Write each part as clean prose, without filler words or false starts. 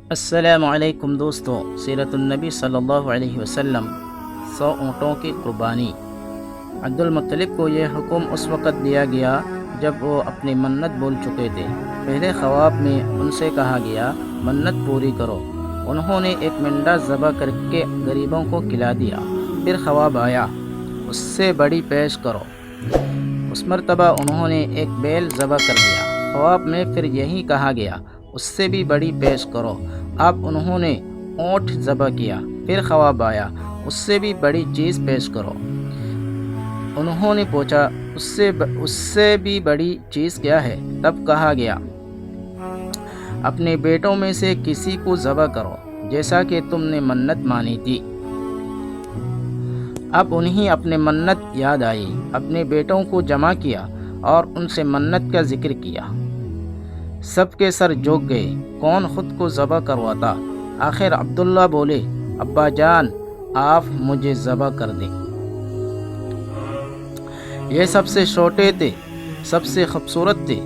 السلام علیکم دوستوں، سیرت النبی صلی اللہ علیہ وسلم 100 اونٹوں کی قربانی۔ عبد المطلب کو یہ حکم اس وقت دیا گیا جب وہ اپنی منت بول چکے تھے۔ پہلے خواب میں ان سے کہا گیا منت پوری کرو۔ انہوں نے ایک مینڈا ذبح کر کے غریبوں کو کھلا دیا۔ پھر خواب آیا اس سے بڑی پیش کرو۔ اس مرتبہ انہوں نے ایک بیل ذبح کر دیا۔ خواب میں پھر یہی کہا گیا اس سے بھی بڑی پیش کرو۔ اب انہوں نے اونٹ ذبح کیا۔ پھر خواب آیا اس سے بھی بڑی چیز پیش کرو۔ انہوں نے پوچھا اس سے بھی بڑی چیز کیا ہے؟ تب کہا گیا اپنے بیٹوں میں سے کسی کو ذبح کرو جیسا کہ تم نے منت مانی تھی۔ اب انہیں اپنے منت یاد آئی، اپنے بیٹوں کو جمع کیا اور ان سے منت کا ذکر کیا۔ سب کے سر جھک گئے، کون خود کو ذبح کرواتا؟ آخر عبداللہ بولے ابا جان آپ مجھے ذبح کر دیں۔ یہ سب سے چھوٹے تھے، سب سے خوبصورت تھے،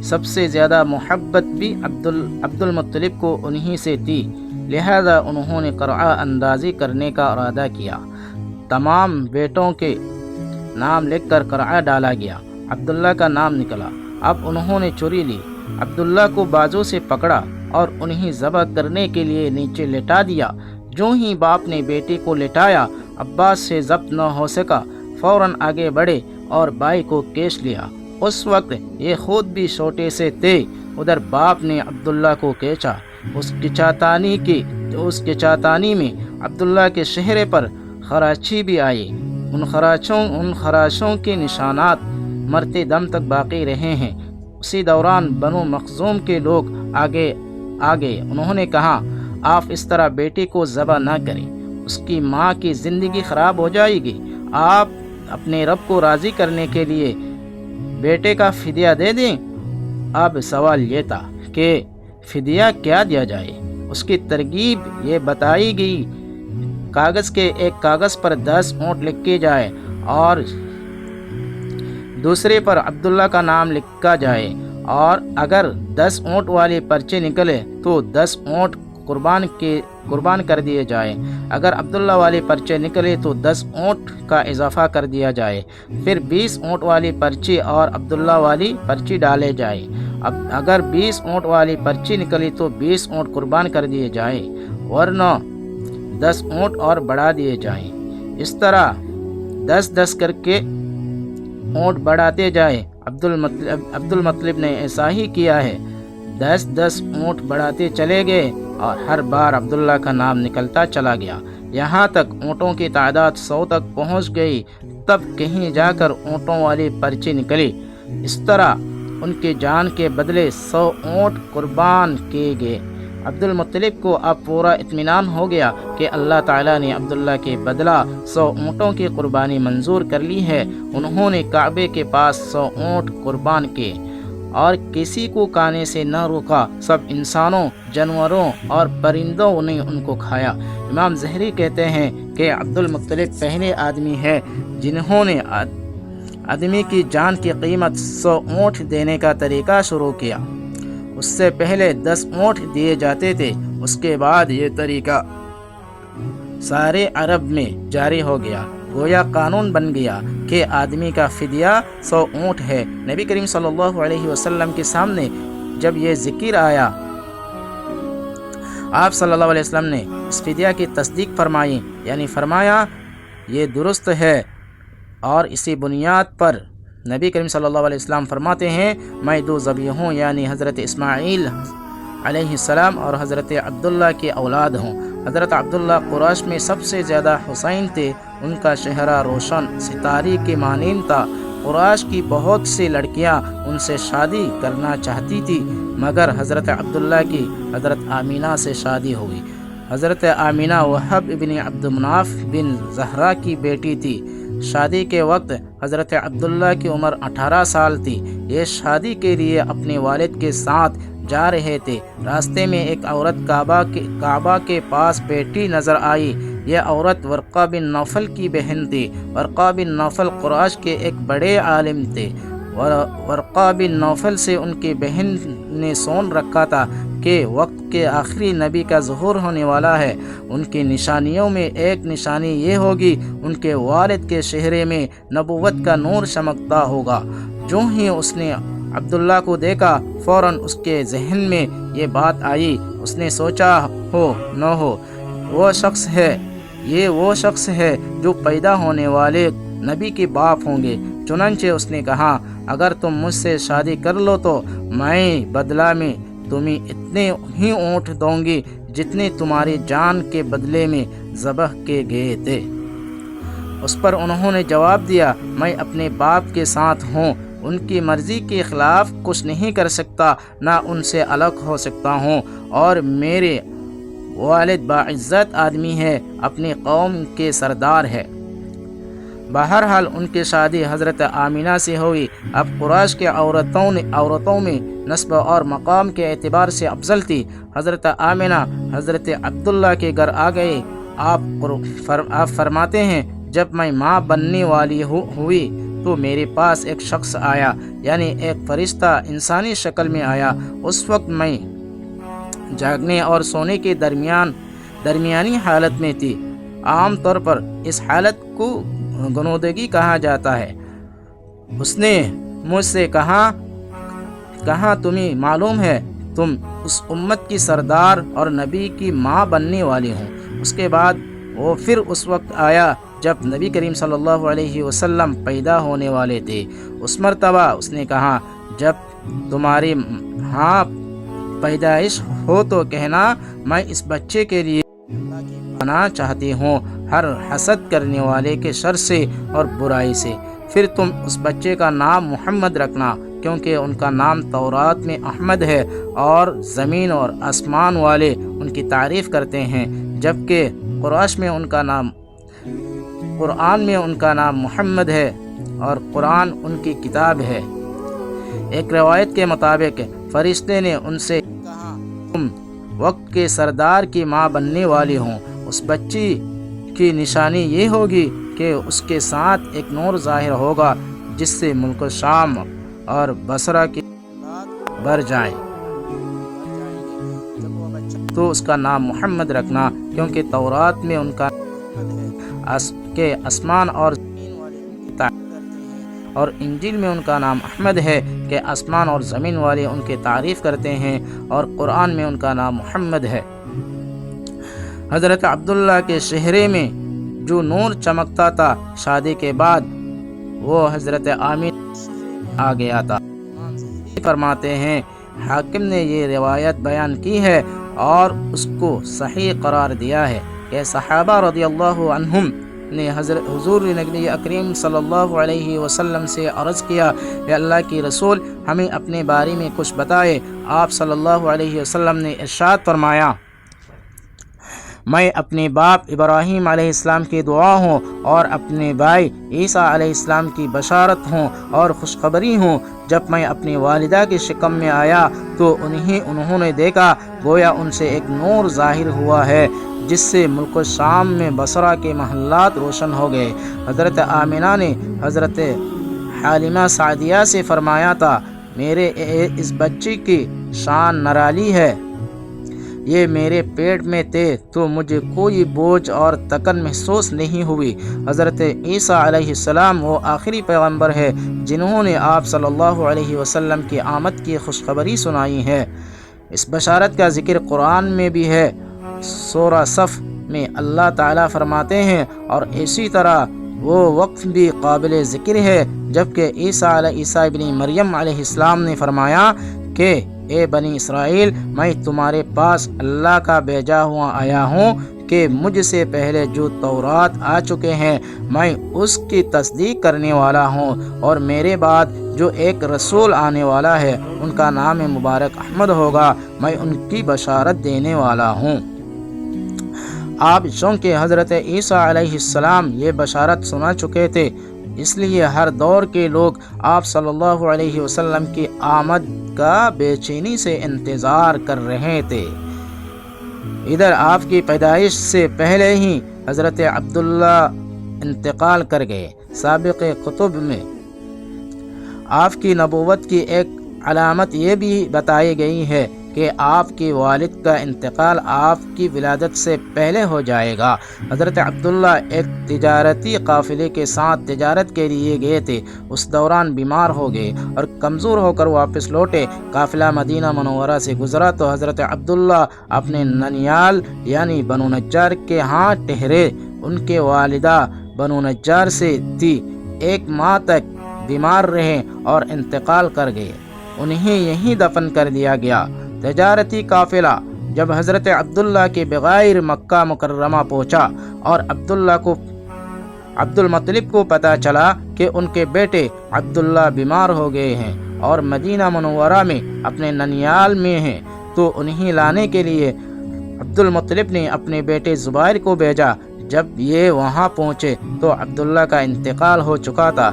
سب سے زیادہ محبت بھی عبد المطلب کو انہی سے تھی، لہذا انہوں نے قرعہ اندازی کرنے کا ارادہ کیا۔ تمام بیٹوں کے نام لکھ کر قرعہ ڈالا گیا۔ عبداللہ کا نام نکلا۔ اب انہوں نے چھری لی، عبداللہ کو بازو سے پکڑا اور انہیں ذبح کرنے کے لیے نیچے لٹا دیا۔ جو ہی باپ نے بیٹے کو لٹایا، عباس سے ضبط نہ ہو سکا، فوراً آگے بڑھے اور بھائی کو کھینچ لیا۔ اس وقت یہ خود بھی چھوٹے سے تھے۔ ادھر باپ نے عبداللہ کو کھینچا۔ اس کھچاتانی میں عبداللہ کے چہرے پر خراچی بھی آئی۔ ان خراچوں کے نشانات مرتے دم تک باقی رہے ہیں۔ اسی دوران بنو مخزوم کے لوگ آگے انہوں نے کہا آپ اس طرح بیٹے کو ذبح نہ کریں، اس کی ماں کی زندگی خراب ہو جائے گی۔ آپ اپنے رب کو راضی کرنے کے لیے بیٹے کا فدیہ دے دیں۔ اب سوال یہ تھا کہ فدیہ کیا دیا جائے۔ اس کی ترغیب یہ بتائی گئی ایک کاغذ پر 10 اونٹ لکھے جائے اور دوسرے پر عبداللہ کا نام لکھا جائے، اور اگر 10 اونٹ والے پرچے نکلے تو 10 اونٹ قربان کر دیے جائے۔ اگر عبداللہ والے پرچے نکلے تو 10 اونٹ کا اضافہ کر دیا جائے۔ پھر 20 اونٹ والی پرچی اور عبداللہ والی پرچی ڈالے جائے۔ اگر 20 اونٹ والی پرچی نکلی تو 20 اونٹ قربان کر دیے جائے، ورنہ 10 اونٹ اور بڑھا دیے جائیں۔ اس طرح 10 کر کے اونٹ بڑھاتے جائے۔ عبد المطلب نے ایسا ہی کیا ہے۔ 10 اونٹ بڑھاتے چلے گئے اور ہر بار عبداللہ کا نام نکلتا چلا گیا، یہاں تک اونٹوں کی تعداد 100 تک پہنچ گئی۔ تب کہیں جا کر اونٹوں والی پرچی نکلی۔ اس طرح ان کی جان کے بدلے 100 اونٹ قربان کیے گئے۔ عبد المطلب کو اب پورا اطمینان ہو گیا کہ اللہ تعالیٰ نے عبداللہ کے بدلہ 100 اونٹوں کی قربانی منظور کر لی ہے۔ انہوں نے کعبے کے پاس 100 اونٹ قربان کیے اور کسی کو کھانے سے نہ روکا۔ سب انسانوں، جانوروں اور پرندوں نے ان کو کھایا۔ امام زہری کہتے ہیں کہ عبد المطلب پہلے آدمی ہے جنہوں نے آدمی کی جان کی قیمت 100 اونٹ دینے کا طریقہ شروع کیا۔ اس سے پہلے 10 اونٹ دیے جاتے تھے۔ اس کے بعد یہ طریقہ سارے عرب میں جاری ہو گیا، گویا قانون بن گیا کہ آدمی کا فدیہ 100 اونٹ ہے۔ نبی کریم صلی اللہ علیہ وسلم کے سامنے جب یہ ذکر آیا، آپ صلی اللہ علیہ وسلم نے اس فدیہ کی تصدیق فرمائی، یعنی فرمایا یہ درست ہے، اور اسی بنیاد پر نبی کریم صلی اللہ علیہ وسلم فرماتے ہیں میں 2 ذبیح ہوں، یعنی حضرت اسماعیل علیہ السلام اور حضرت عبداللہ کی اولاد ہوں۔ حضرت عبداللہ قریش میں سب سے زیادہ حسین تھے۔ ان کا چہرہ روشن ستارے کے مانند تھا۔ قریش کی بہت سی لڑکیاں ان سے شادی کرنا چاہتی تھی، مگر حضرت عبداللہ کی حضرت آمینہ سے شادی ہوئی۔ حضرت آمینہ وہب ابن عبد مناف بن زہرا کی بیٹی تھی۔ شادی کے وقت حضرت عبداللہ کی عمر 18 سال تھی۔ یہ شادی کے لیے اپنے والد کے ساتھ جا رہے تھے۔ راستے میں ایک عورت کعبہ کے پاس بیٹھی نظر آئی۔ یہ عورت ورقہ بن نوفل کی بہن تھی۔ ورقہ بن نوفل قریش کے ایک بڑے عالم تھے۔ ورقہ بن نوفل سے ان کی بہن نے سون رکھا تھا کہ وقت کے آخری نبی کا ظہور ہونے والا ہے۔ ان کی نشانیوں میں ایک نشانی یہ ہوگی، ان کے والد کے چہرے میں نبوت کا نور چمکتا ہوگا۔ جو ہی اس نے عبداللہ کو دیکھا، فوراً اس کے ذہن میں یہ بات آئی۔ اس نے سوچا ہو نہ ہو یہ وہ شخص ہے جو پیدا ہونے والے نبی کے باپ ہوں گے۔ چنانچہ اس نے کہا، اگر تم مجھ سے شادی کر لو تو میں بدلہ میں تمہیں اتنے ہی اونٹ دوں گی جتنے تمہاری جان کے بدلے میں ذبح کیے گئے تھے۔ اس پر انہوں نے جواب دیا، میں اپنے باپ کے ساتھ ہوں، ان کی مرضی کے خلاف کچھ نہیں کر سکتا، نہ ان سے الگ ہو سکتا ہوں، اور میرے والد باعزت آدمی ہے، اپنی قوم کے سردار ہے۔ بہرحال ان کی شادی حضرت آمینہ سے ہوئی۔ اب قریش کے عورتوں میں نسب اور مقام کے اعتبار سے افضل تھی۔ حضرت آمینہ حضرت عبداللہ کے گھر آ گئے۔ آپ فرماتے ہیں، جب میں ماں بننے والی ہوئی تو میرے پاس ایک شخص آیا، یعنی ایک فرشتہ انسانی شکل میں آیا۔ اس وقت میں جاگنے اور سونے کے درمیانی حالت میں تھی۔ عام طور پر اس حالت کو گنودگی کہا جاتا ہے۔ اس نے مجھ سے کہا تمہیں معلوم ہے تم اس امت کی سردار اور نبی کی ماں بننے والی ہوں۔ اس کے بعد وہ پھر اس وقت آیا جب نبی کریم صلی اللہ علیہ وسلم پیدا ہونے والے تھے۔ اس مرتبہ اس نے کہا، جب تمہاری ہاں پیدائش ہو تو کہنا، میں اس بچے کے لیے اللہ کی پناہ چاہتی ہوں، ہر حسد کرنے والے کے شر سے اور برائی سے۔ پھر تم اس بچے کا نام محمد رکھنا، کیونکہ ان کا نام تورات میں احمد ہے، اور زمین اور آسمان والے ان کی تعریف کرتے ہیں، جبکہ قریش میں قرآن میں ان کا نام محمد ہے، اور قرآن ان کی کتاب ہے۔ ایک روایت کے مطابق فرشتے نے ان سے کہا، تم وقت کے سردار کی ماں بننے والی ہوں۔ اس بچی کی نشانی یہ ہوگی کہ اس کے ساتھ ایک نور ظاہر ہوگا، جس سے ملک شام اور بصرہ کی بھر جائیں تو اس کا نام محمد رکھنا، کیونکہ تورات میں ان کا کہ آسمان اور زمین والے ان کی تعریف کرتے ہیں، اور انجیل میں ان کا نام احمد ہے کہ آسمان اور زمین والے ان کی تعریف کرتے ہیں، اور قرآن میں ان کا نام محمد ہے۔ حضرت عبداللہ کے چہرے میں جو نور چمکتا تھا، شادی کے بعد وہ حضرت آمینہ آ گیا تھا۔ فرماتے ہیں، حاکم نے یہ روایت بیان کی ہے اور اس کو صحیح قرار دیا ہے کہ صحابہ رضی اللہ عنہم نے حضور نبی اکریم صلی اللہ علیہ وسلم سے عرض کیا، کہ اللہ کی رسول ہمیں اپنے بارے میں کچھ بتائے۔ آپ صلی اللہ علیہ وسلم نے ارشاد فرمایا، میں اپنے باپ ابراہیم علیہ السلام کی دعا ہوں، اور اپنے بھائی عیسیٰ علیہ السلام کی بشارت ہوں اور خوشخبری ہوں۔ جب میں اپنی والدہ کے شکم میں آیا تو انہوں نے دیکھا، گویا ان سے ایک نور ظاہر ہوا ہے، جس سے ملک شام میں بصرہ کے محلات روشن ہو گئے۔ حضرت آمینہ نے حضرت حلیمہ سعدیہ سے فرمایا تھا، میرے اس بچے کی شان نرالی ہے، یہ میرے پیٹ میں تھے تو مجھے کوئی بوجھ اور تکن محسوس نہیں ہوئی۔ حضرت عیسیٰ علیہ السلام وہ آخری پیغمبر ہے جنہوں نے آپ صلی اللہ علیہ وسلم کی آمد کی خوشخبری سنائی ہے۔ اس بشارت کا ذکر قرآن میں بھی ہے۔ سورہ صف میں اللہ تعالیٰ فرماتے ہیں، اور اسی طرح وہ وقت بھی قابل ذکر ہے جبکہ عیسیٰ ابن مریم علیہ السلام نے فرمایا کہ اے بنی اسرائیل، میں تمہارے پاس اللہ کا بھیجا ہوا آیا ہوں کہ مجھ سے پہلے جو تورات آ چکے ہیں میں اس کی تصدیق کرنے والا ہوں، اور میرے بعد جو ایک رسول آنے والا ہے ان کا نام مبارک احمد ہوگا، میں ان کی بشارت دینے والا ہوں۔ آپ چونکہ حضرت عیسیٰ علیہ السلام یہ بشارت سنا چکے تھے، اس لیے ہر دور کے لوگ آپ صلی اللہ علیہ وسلم کی آمد کا بے چینی سے انتظار کر رہے تھے۔ ادھر آپ کی پیدائش سے پہلے ہی حضرت عبداللہ انتقال کر گئے۔ سابق کتب میں آپ کی نبوت کی ایک علامت یہ بھی بتائی گئی ہے کہ آپ کی والد کا انتقال آپ کی ولادت سے پہلے ہو جائے گا۔ حضرت عبداللہ ایک تجارتی قافلے کے ساتھ تجارت کے لیے گئے تھے، اس دوران بیمار ہو گئے اور کمزور ہو کر واپس لوٹے۔ قافلہ مدینہ منورہ سے گزرا تو حضرت عبداللہ اپنے ننیال یعنی بنو نجار کے ہاں ٹھہرے۔ ان کے والدہ بنو نجار سے تھی، 1 ماہ تک بیمار رہے اور انتقال کر گئے، انہیں یہیں دفن کر دیا گیا۔ تجارتی قافلہ جب حضرت عبداللہ کے بغیر مکہ مکرمہ پہنچا اور عبد المطلب کو پتہ چلا کہ ان کے بیٹے عبداللہ بیمار ہو گئے ہیں اور مدینہ منورہ میں اپنے ننیال میں ہیں، تو انہیں لانے کے لیے عبد المطلب نے اپنے بیٹے زبیر کو بھیجا۔ جب یہ وہاں پہنچے تو عبداللہ کا انتقال ہو چکا تھا۔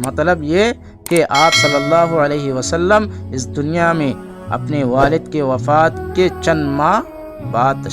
مطلب یہ کہ آپ صلی اللہ علیہ وسلم اس دنیا میں اپنے والد کے وفات کے چند ماہ بعد